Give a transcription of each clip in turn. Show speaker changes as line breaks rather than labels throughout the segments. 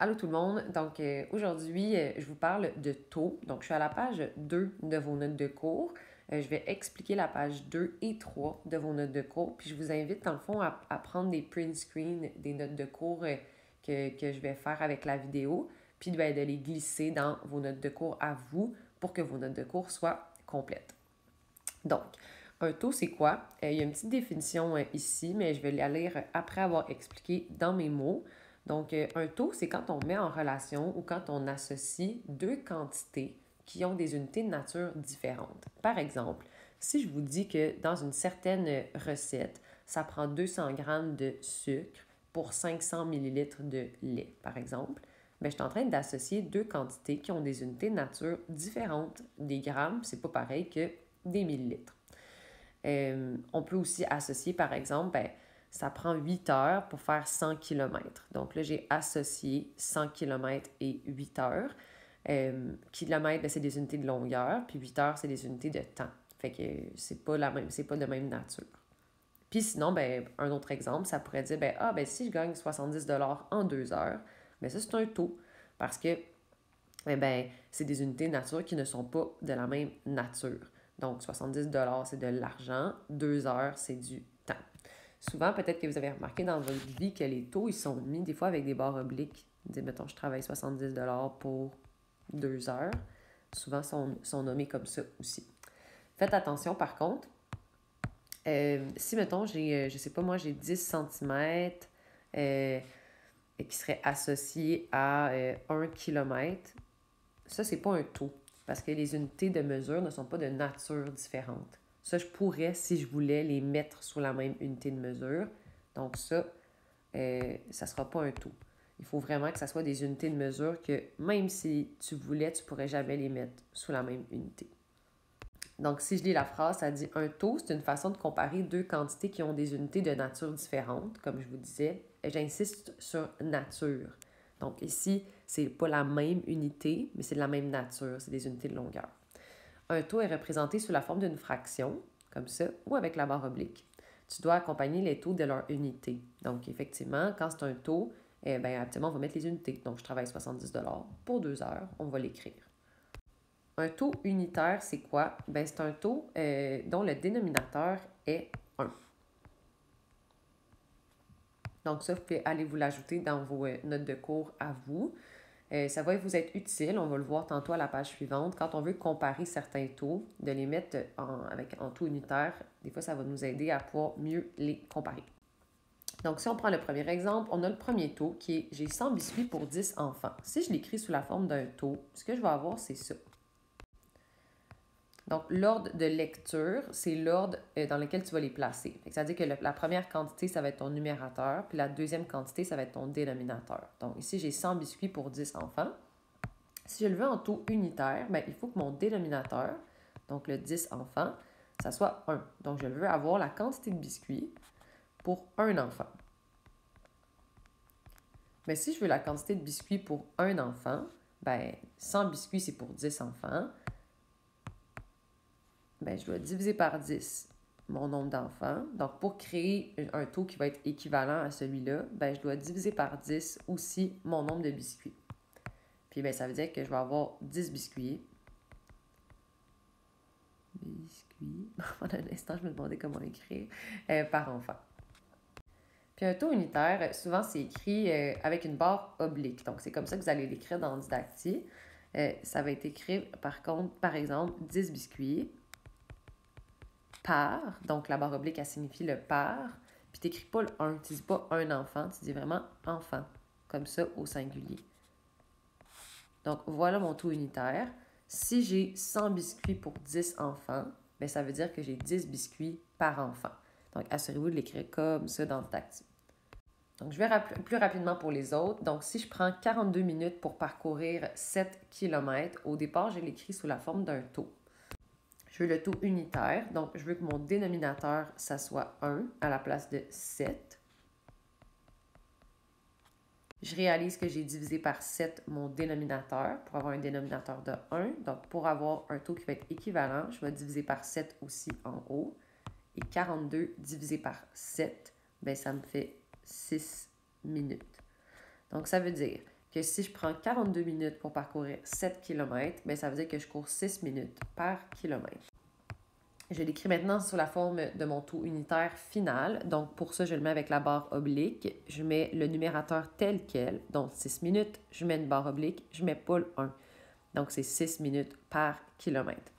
Allô tout le monde, donc aujourd'hui je vous parle de taux. Donc je suis à la page 2 de vos notes de cours. Je vais expliquer la page 2 et 3 de vos notes de cours. Puis je vous invite dans le fond à prendre des print screens des notes de cours que je vais faire avec la vidéo. Puis de les glisser dans vos notes de cours à vous pour que vos notes de cours soient complètes. Donc, un taux, c'est quoi? Il y a une petite définition ici, mais je vais la lire après avoir expliqué dans mes mots. Donc, un taux, c'est quand on met en relation ou quand on associe deux quantités qui ont des unités de nature différentes. Par exemple, si je vous dis que dans une certaine recette, ça prend 200 grammes de sucre pour 500 millilitres de lait, par exemple, bien, je suis en train d'associer deux quantités qui ont des unités de nature différentes. Des grammes, c'est pas pareil que des millilitres. On peut aussi associer, par exemple, ça prend 8 heures pour faire 100 km. Donc là, j'ai associé 100 km et 8 heures. Kilomètres, c'est des unités de longueur, puis 8 heures, c'est des unités de temps. Fait que c'est pas de même nature. Puis sinon, un autre exemple, ça pourrait dire, si je gagne 70 en 2 heures, ça, c'est un taux. Parce que, c'est des unités de nature qui ne sont pas de la même nature. Donc, 70 c'est de l'argent. 2 heures, c'est du temps. Souvent, peut-être que vous avez remarqué dans votre vie que les taux, ils sont mis des fois avec des barres obliques. Mettons, je travaille 70 pour 2 heures. Souvent, sont nommés comme ça aussi. Faites attention, par contre. Si, mettons, je sais pas, moi, j'ai 10 cm qui serait associé à 1 km, ça, c'est pas un taux. Parce que les unités de mesure ne sont pas de nature différente. Ça, je pourrais, si je voulais, les mettre sous la même unité de mesure. Donc ça sera pas un taux. Il faut vraiment que ça soit des unités de mesure que, même si tu voulais, tu pourrais jamais les mettre sous la même unité. Donc, si je lis la phrase, ça dit « Un taux, c'est une façon de comparer deux quantités qui ont des unités de nature différentes. » Comme je vous disais, j'insiste sur « nature ». Donc ici, c'est pas la même unité, mais c'est de la même nature, c'est des unités de longueur. Un taux est représenté sous la forme d'une fraction, comme ça, ou avec la barre oblique. Tu dois accompagner les taux de leur unité. Donc, effectivement, quand c'est un taux, actuellement, on va mettre les unités. Donc, je travaille 70 pour 2 heures, on va l'écrire. Un taux unitaire, c'est quoi? C'est un taux dont le dénominateur est 1. Donc ça, vous pouvez aller vous l'ajouter dans vos notes de cours à vous. Ça va vous être utile, on va le voir tantôt à la page suivante. Quand on veut comparer certains taux, de les mettre en taux unitaire, des fois, ça va nous aider à pouvoir mieux les comparer. Donc, si on prend le premier exemple, on a le premier taux qui est « J'ai 100 biscuits pour 10 enfants ». Si je l'écris sous la forme d'un taux, ce que je vais avoir, c'est ça. Donc, l'ordre de lecture, c'est l'ordre dans lequel tu vas les placer. C'est-à-dire que la première quantité, ça va être ton numérateur, puis la deuxième quantité, ça va être ton dénominateur. Donc, ici, j'ai 100 biscuits pour 10 enfants. Si je le veux en taux unitaire, il faut que mon dénominateur, donc le 10 enfants, ça soit 1. Donc, je veux avoir la quantité de biscuits pour un enfant. Mais si je veux la quantité de biscuits pour un enfant, 100 biscuits, c'est pour 10 enfants. Je dois diviser par 10 mon nombre d'enfants. Donc, pour créer un taux qui va être équivalent à celui-là, je dois diviser par 10 aussi mon nombre de biscuits. Puis, ça veut dire que je vais avoir 10 biscuits. Pendant un instant, je me demandais comment écrire par enfant. Puis, un taux unitaire, souvent, c'est écrit avec une barre oblique. Donc, c'est comme ça que vous allez l'écrire dans Didacti. Ça va être écrit, par exemple, 10 biscuits par, donc la barre oblique, elle signifie le par, puis tu n'écris pas le 1, tu ne dis pas un enfant, tu dis vraiment enfant, comme ça au singulier. Donc voilà mon taux unitaire. Si j'ai 100 biscuits pour 10 enfants, ça veut dire que j'ai 10 biscuits par enfant. Donc assurez-vous de l'écrire comme ça dans Didacti. Donc je vais plus rapidement pour les autres. Donc si je prends 42 minutes pour parcourir 7 km, au départ, je l'écris sous la forme d'un taux. Je veux le taux unitaire, donc je veux que mon dénominateur, ça soit 1 à la place de 7. Je réalise que j'ai divisé par 7 mon dénominateur pour avoir un dénominateur de 1. Donc, pour avoir un taux qui va être équivalent, je vais diviser par 7 aussi en haut. Et 42 divisé par 7, ça me fait 6 minutes. Donc, ça veut dire que si je prends 42 minutes pour parcourir 7 km, bien, ça veut dire que je cours 6 minutes par kilomètre. Je l'écris maintenant sous la forme de mon taux unitaire final. Donc, pour ça, je le mets avec la barre oblique. Je mets le numérateur tel quel, donc 6 minutes. Je mets une barre oblique. Je mets pas le 1. Donc, c'est 6 minutes par kilomètre.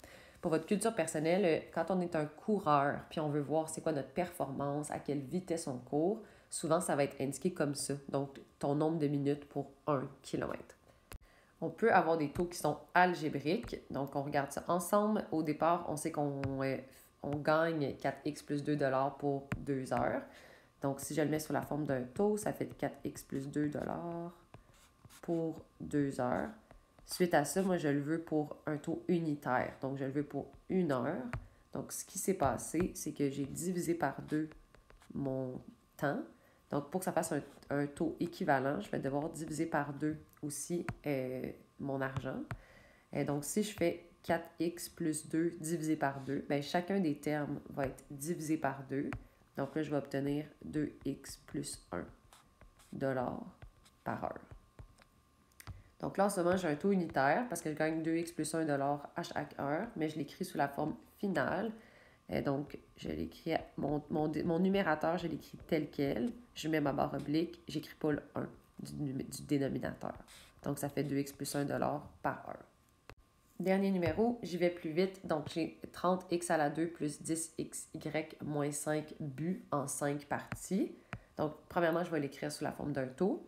Pour votre culture personnelle, quand on est un coureur, puis on veut voir c'est quoi notre performance, à quelle vitesse on court, souvent, ça va être indiqué comme ça. Donc, ton nombre de minutes pour 1 kilomètre. On peut avoir des taux qui sont algébriques. Donc, on regarde ça ensemble. Au départ, on sait qu'on gagne 4x plus 2 $ pour 2 heures. Donc, si je le mets sous la forme d'un taux, ça fait 4x plus 2 $ pour 2 heures. Suite à ça, moi, je le veux pour un taux unitaire. Donc, je le veux pour 1 heure. Donc, ce qui s'est passé, c'est que j'ai divisé par 2 mon temps. Donc, pour que ça fasse un taux équivalent, je vais devoir diviser par 2 aussi mon argent. Donc, si je fais 4x plus 2 divisé par 2, bien, chacun des termes va être divisé par 2. Donc là, je vais obtenir 2x plus 1 $ par heure. Donc là, en ce moment, j'ai un taux unitaire parce que je gagne 2x plus 1 $ à chaque heure, mais je l'écris sous la forme finale. Donc, je l'écris, mon numérateur, je l'écris tel quel. Je mets ma barre oblique, j'écris pas le 1 du dénominateur. Donc, ça fait 2x plus 1 $ par heure. Dernier numéro, j'y vais plus vite. Donc, j'ai 30x à la 2 plus 10xy moins 5 bu en 5 parties. Donc, premièrement, je vais l'écrire sous la forme d'un taux.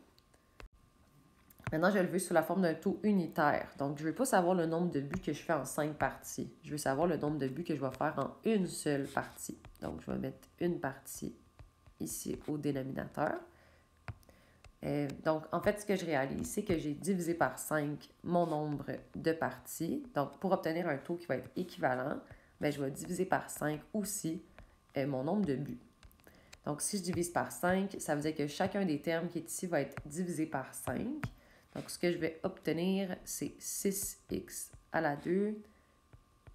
Maintenant, je le veux sous la forme d'un taux unitaire. Donc, je ne veux pas savoir le nombre de buts que je fais en 5 parties. Je veux savoir le nombre de buts que je vais faire en une seule partie. Donc, je vais mettre une partie ici au dénominateur. Donc, en fait, ce que je réalise, c'est que j'ai divisé par 5 mon nombre de parties. Donc, pour obtenir un taux qui va être équivalent, bien, je vais diviser par 5 aussi mon nombre de buts. Donc, si je divise par 5, ça veut dire que chacun des termes qui est ici va être divisé par 5. Donc, ce que je vais obtenir, c'est 6x à la 2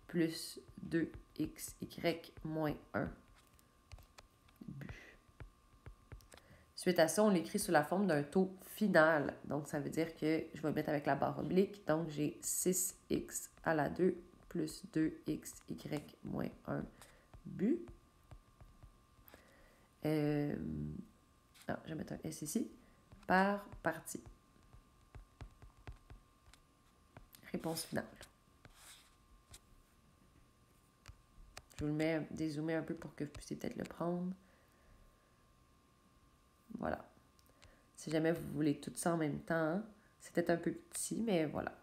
plus 2xy moins 1 but. Suite à ça, on l'écrit sous la forme d'un taux final. Donc, ça veut dire que je vais mettre avec la barre oblique. Donc, j'ai 6x à la 2 plus 2xy moins 1 but. Je vais mettre un S ici. Par partie. Réponse finale. Je vous le mets dézoomé un peu pour que vous puissiez peut-être le prendre. Voilà. Si jamais vous voulez tout ça en même temps, c'est peut-être un peu petit, mais voilà.